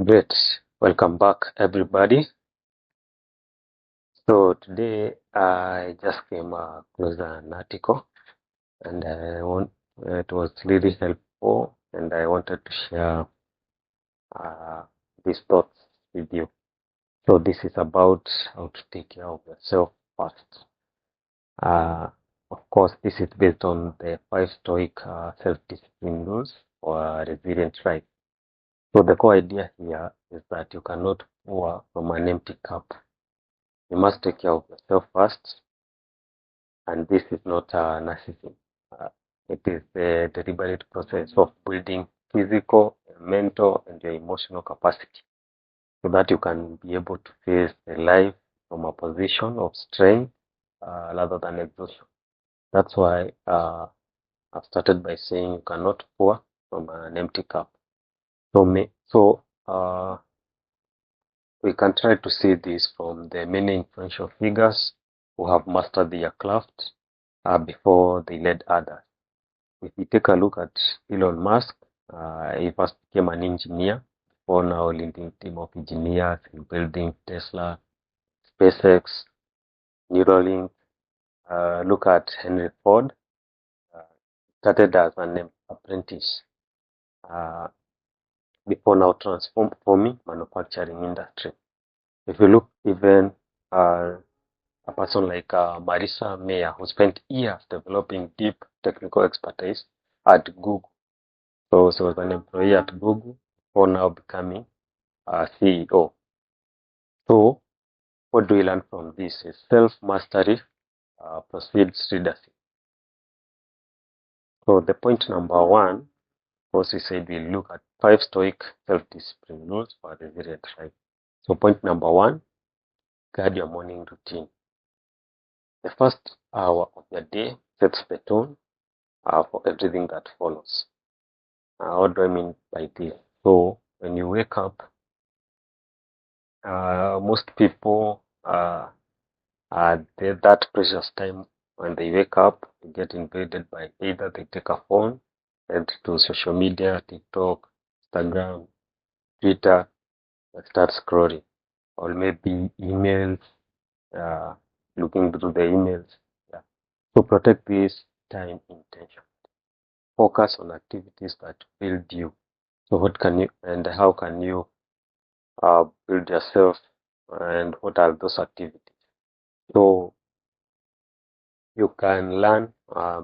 Great. Welcome back, everybody. So today I just came across an article, and it was really helpful, and I wanted to share uh, these thoughts with you. So this is about how to take care of yourself first. Uh, of course, this is based on the 5 Stoic self-discipline rules for a resilient life. So the core idea here is that you cannot pour from an empty cup. You must take care of yourself first, and this is not narcissism. Uh, it is the deliberate process of building physical, mental, and your emotional capacity so that you can be able to face the life from a position of strength rather than exhaustion. That's why I've started by saying you cannot pour from an empty cup. So we can try to see this from the many influential figures who have mastered their craft before they led others. If you take a look at Elon Musk, he first became an engineer before now leading a team of engineers in building Tesla, SpaceX, Neuralink. Look at Henry Ford, uh, started as an apprentice uh, before now transforming manufacturing industry. If you look even a person like Marissa Mayer, who spent years developing deep technical expertise at Google. So she was an employee at Google before now becoming a CEO. So what do we learn from this? Is self-mastery precedes leadership. So the point number one, of course, we said we look at 5 Stoic self-discipline rules for a resilient life. So point number one, guard your morning routine. The first hour of the day sets the tone for everything that follows. What do I mean by this? So when you wake up, most people that precious time when they wake up, they get invaded by either they take a phone, head to social media, TikTok, Instagram, Twitter, and start scrolling, or maybe emails, uh, looking through the emails. Yeah. So protect this time intention. Focus on activities that build you. So what can you and how can you build yourself, and what are those activities? So you can learn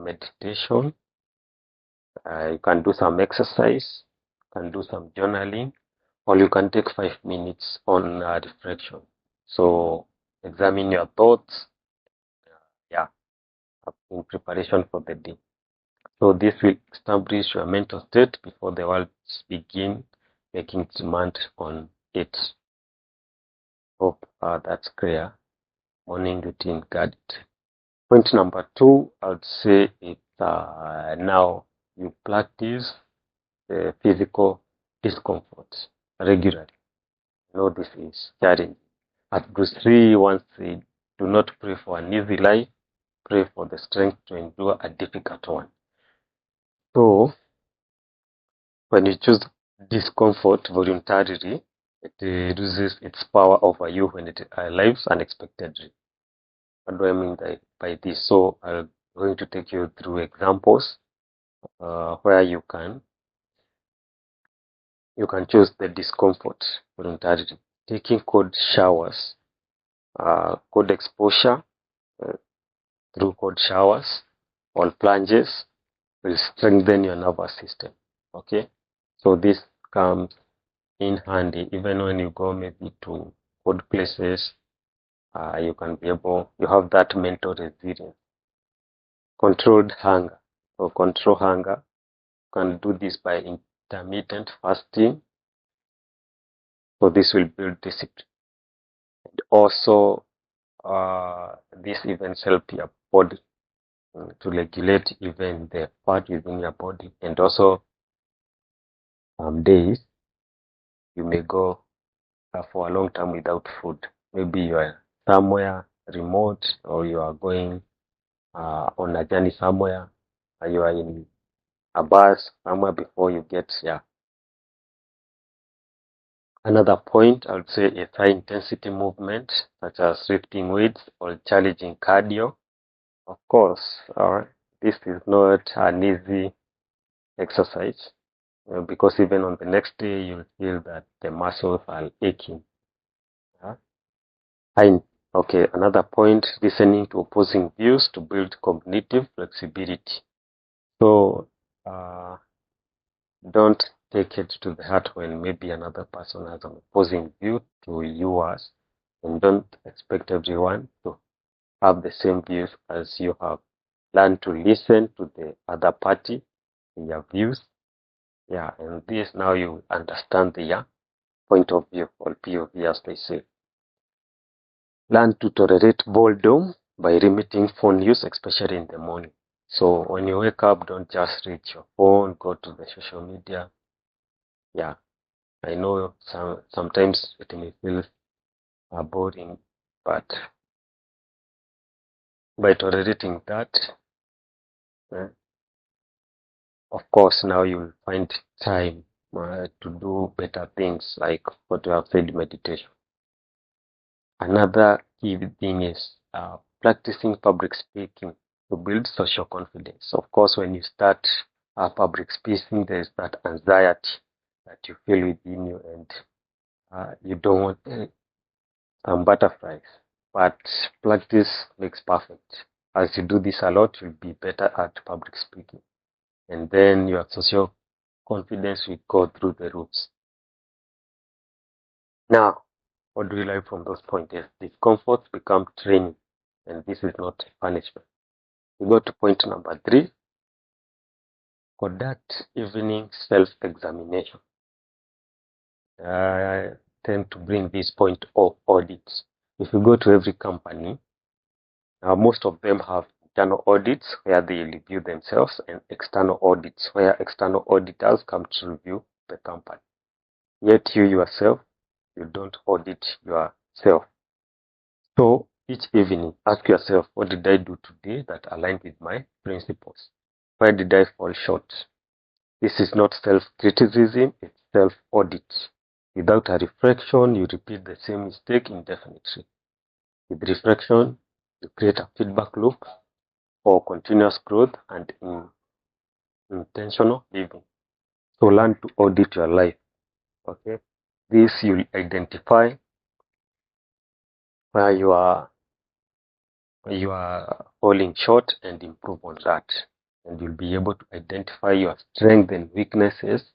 meditation, you can do some exercise, you can do some journaling, or you can take 5 minutes on reflection. So examine your thoughts, yeah, in preparation for the day. So this will establish your mental state before the world begin making demand on it. Hope that's clear. Morning routine guarded. Point number two, I would say it's now you practice physical discomfort regularly. This is challenging. As Bruce Lee once said, do not pray for an easy life, pray for the strength to endure a difficult one. So, when you choose discomfort voluntarily, it loses its power over you when it arrives unexpectedly. What do I mean by this? So, I'm going to take you through examples where you can choose the discomfort voluntarily. Taking cold showers, cold exposure uh, through cold showers or plunges will strengthen your nervous system. Okay, so this comes in handy even when you go maybe to cold places. You have that mental resilience. Controlled hunger. So control hunger. You can do this by intermittent fasting. So this will build discipline. And also, these events help your body to regulate even the fat within your body. And also, some days you may go for a long time without food. Maybe you are somewhere remote, or you are going on a journey somewhere, or you are in a bus somewhere before you get Another point I would say is high intensity movement, such as lifting weights or challenging cardio. Of course, this is not an easy exercise because even on the next day you'll feel that the muscles are aching. Yeah? Okay, another point, listening to opposing views to build cognitive flexibility. So don't take it to the heart when maybe another person has an opposing view to yours, and don't expect everyone to have the same views as you have. Learn to listen to the other party, their views. Yeah, and this now you understand their point of view or POV as they say. Learn to tolerate boredom by limiting phone use, especially in the morning. So when you wake up, don't just reach your phone, go to the social media. Yeah, I know sometimes it may feel boring, but by tolerating that, uh, of course, now you'll find time to do better things like what you have said, meditation. Another key thing is practicing public speaking to build social confidence. Of course, when you start public speaking, there is that anxiety that you feel within you, and you don't want some butterflies. But practice makes perfect. As you do this a lot, you'll be better at public speaking, and then your social confidence will go through the roofs. Now, what do we learn from those points? Is discomfort become training, and this is not punishment. We go to point number 3. Conduct evening self-examination. I tend to bring this point of audits. If you go to every company, most of them have internal audits where they review themselves, and external audits where external auditors come to review the company. Yet you yourself, you don't audit yourself. So each evening, ask yourself, what did I do today that aligned with my principles? Where did I fall short? This is not self-criticism, it's self-audit. Without a reflection, you repeat the same mistake indefinitely. With reflection, you create a feedback loop for continuous growth and intentional living. So learn to audit your life. Okay, this you'll identify where you are falling short and improve on that, and you'll be able to identify your strengths and weaknesses,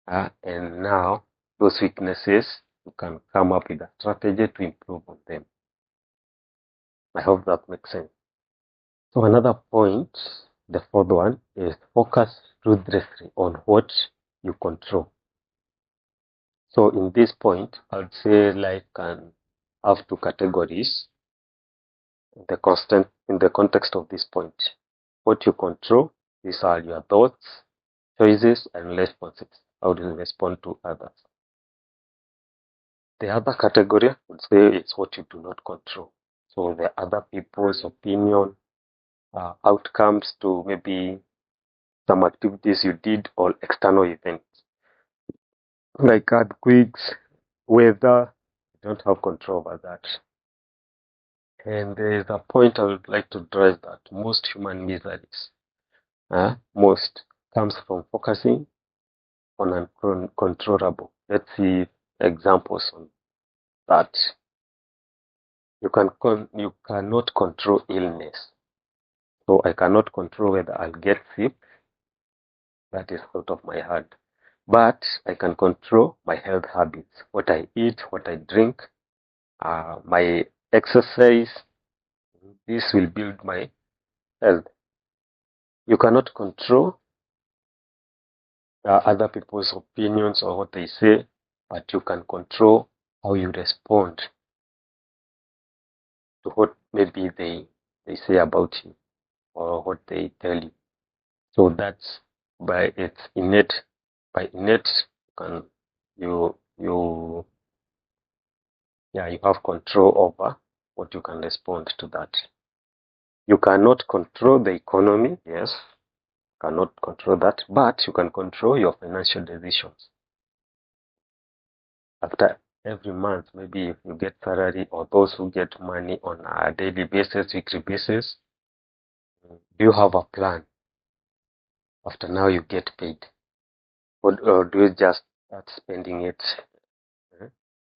and now those weaknesses you can come up with a strategy to improve on them. I hope that makes sense. So another point, the fourth one, is focus ruthlessly on what you control. So in this point, I would say life can have two categories in the context of this point. What you control, these are your thoughts, choices, and responses. How do you respond to others? The other category would say it's what you do not control. So the other people's opinion, outcomes to maybe some activities you did, or external events like earthquakes, weather. You don't have control over that. And there is a point I would like to drive that most human miseries, most comes from focusing on uncontrollable. Let's see examples on that. You cannot control illness. So I cannot control whether I'll get sick. That is out of my hand. But I can control my health habits, what I eat, what I drink, my exercise. This will build my health. You cannot control other people's opinions or what they say, but you can control how you respond to what maybe they say about you or what they tell you. So that's by its innate. By innate, can you you have control over what you can respond to that. You cannot control the economy, yes, cannot control that, but you can control your financial decisions. after every month, maybe if you get salary or those who get money on a daily basis, weekly basis, do you have a plan after now you get paid? Or do you just start spending it?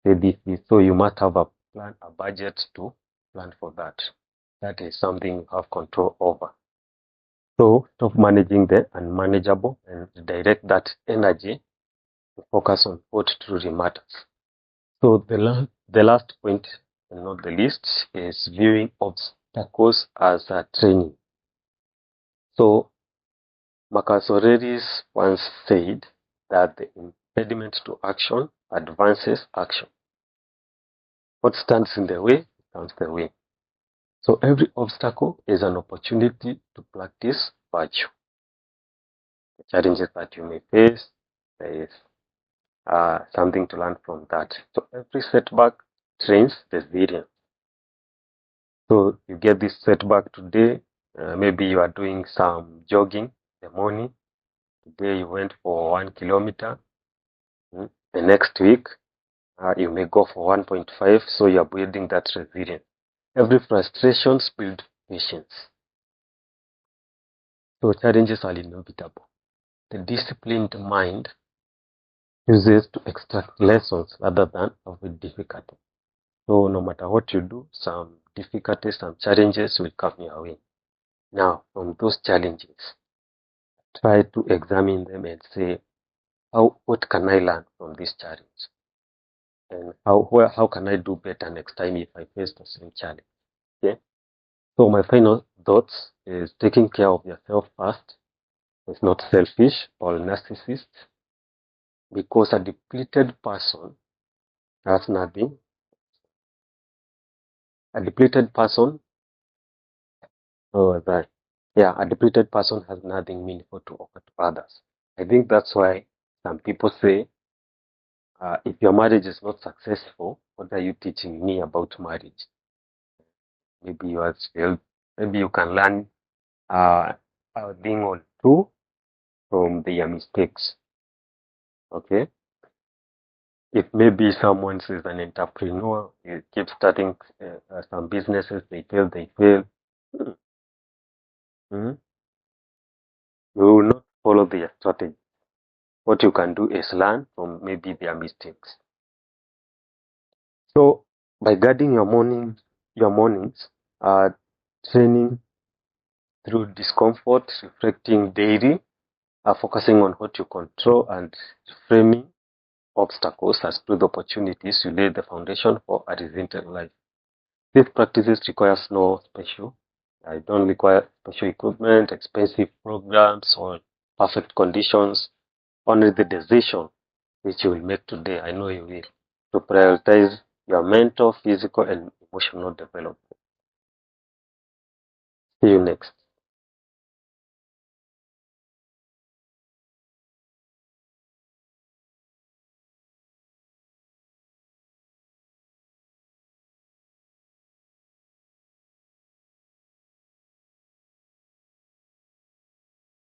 Say this, so you must have a plan, a budget to plan for that. That is something you have control over. So stop managing the unmanageable and direct that energy to focus on what truly matters. So the last point, and not the least, is viewing obstacles as a training. So Marcus Aurelius once said that the impediment to action advances action. What stands in the way stands the way. So every obstacle is an opportunity to practice virtue. The challenges that you may face, there is something to learn from that. So every setback trains resilience. So you get this setback today, maybe you are doing some jogging in the morning. Today you went for 1 kilometer. The next week you may go for 1.5. So you are building that resilience. Every frustration builds patience. So challenges are inevitable. The disciplined mind uses to extract lessons rather than avoid difficulty. So no matter what you do, some difficulties, some challenges will come your way. Now, from those challenges, try to examine them and say, what can I learn from this challenge? And how can I do better next time if I face the same challenge? Okay. So my final thoughts is taking care of yourself first. It's not selfish or narcissist, because a depleted person has nothing. A depleted person, a depleted person has nothing meaningful to offer to others. I think that's why some people say, if your marriage is not successful, what are you teaching me about marriage? Maybe you have failed. Maybe you can learn a thing or two from their mistakes. Okay. If maybe someone is an entrepreneur, you keep starting some businesses, they fail. Hmm. Hmm. You will not follow their strategy. What you can do is learn from maybe their mistakes. So by guarding your mornings, training through discomfort, reflecting daily, focusing on what you control, and framing obstacles as good opportunities, you lay the foundation for a resilient life. These practices requires no special. I don't require special equipment, expensive programs, or perfect conditions. Only the decision which you will make today, I know you will, to prioritize your mental, physical, and emotional development. See you next.